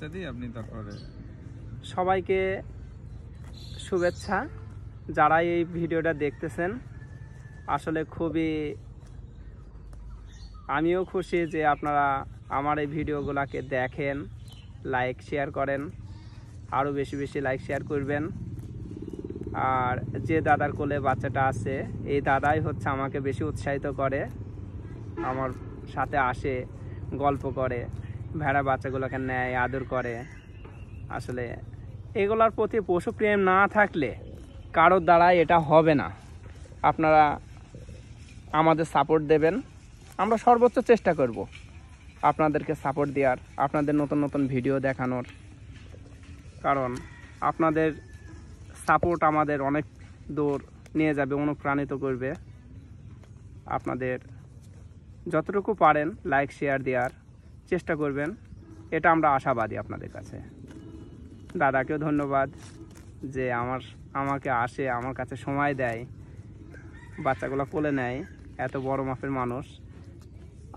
শুভেচ্ছা দিই, আপনি তারপরে। সবাইকে শুভেচ্ছা, যারা এই ভিডিওটা দেখতেছেন। আসলে খুবই আমিও খুশি যে আপনারা আমার এই ভিডিওগুলোকে দেখেন, লাইক শেয়ার করেন, আরও বেশি বেশি লাইক শেয়ার করবেন। আর যে দাদার কোলে বাচ্চাটা আছে, এই দাদাই হচ্ছে আমাকে বেশি উৎসাহিত করে, আমার সাথে আসে, গল্প করে, ভেড়া বাচ্চাগুলোকে নেয়, আদর করে। আসলে এগুলোর প্রতি পশুপ্রেম না থাকলে কারোর দ্বারাই এটা হবে না। আপনারা আমাদের সাপোর্ট দেবেন, আমরা সর্বোচ্চ চেষ্টা করব আপনাদেরকে সাপোর্ট দেওয়ার, আপনাদের নতুন নতুন ভিডিও দেখানোর। কারণ আপনাদের সাপোর্ট আমাদের অনেক দূর নিয়ে যাবে, অনুপ্রাণিত করবে। আপনাদের যতটুকু পারেন লাইক শেয়ার দেওয়ার চেষ্টা করবেন, এটা আমরা আশাবাদী আপনাদের কাছে। দাদাকেও ধন্যবাদ যে আমাকে আসে, আমার কাছে সময় দেয়, বাচ্চাগুলো কোলে নেয়। এত বড় মাপের মানুষ,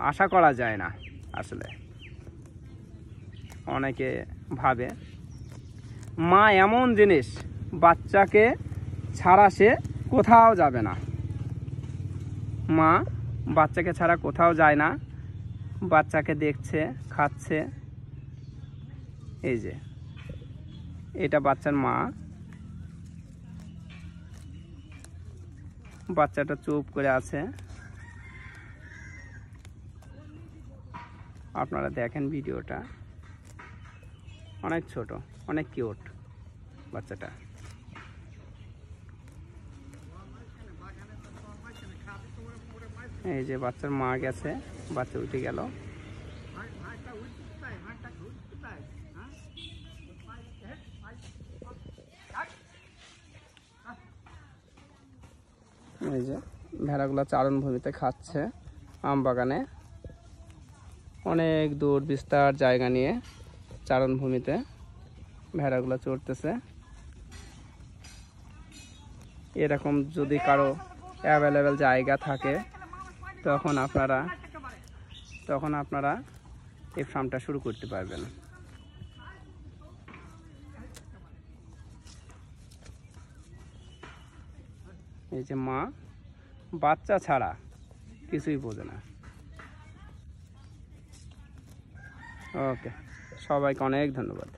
আশা করা যায় না। আসলে অনেকে ভাবে মা এমন জিনিস, বাচ্চাকে ছাড়া সে কোথাও যাবে না। মা বাচ্চাকে ছাড়া কোথাও যায় না, বাচ্চাকে দেখছে, খাচ্ছে। এই যে এটা বাচ্চার মা, বাচ্চাটা চুপ করে আছে। আপনারা দেখেন ভিডিওটা, অনেক ছোট, অনেক কিউট বাচ্চাটা। এই যে বাচ্চার মা গেছে, বাচ্চা উঠে গেল। এই যে ভেড়াগুলো চারণভূমিতে খাচ্ছে, আম বাগানে অনেক দূর বিস্তার জায়গা নিয়ে চারণভূমিতে ভেড়াগুলো চড়তেছে। এরকম যদি কারো অ্যাভেলেবেল জায়গা থাকে তখন আপনারা এই ফার্মটা শুরু করতে পারবেন। এই যে মা বাচ্চা ছাড়া কিছুই বোঝে না। ওকে, সবাইকে অনেক ধন্যবাদ।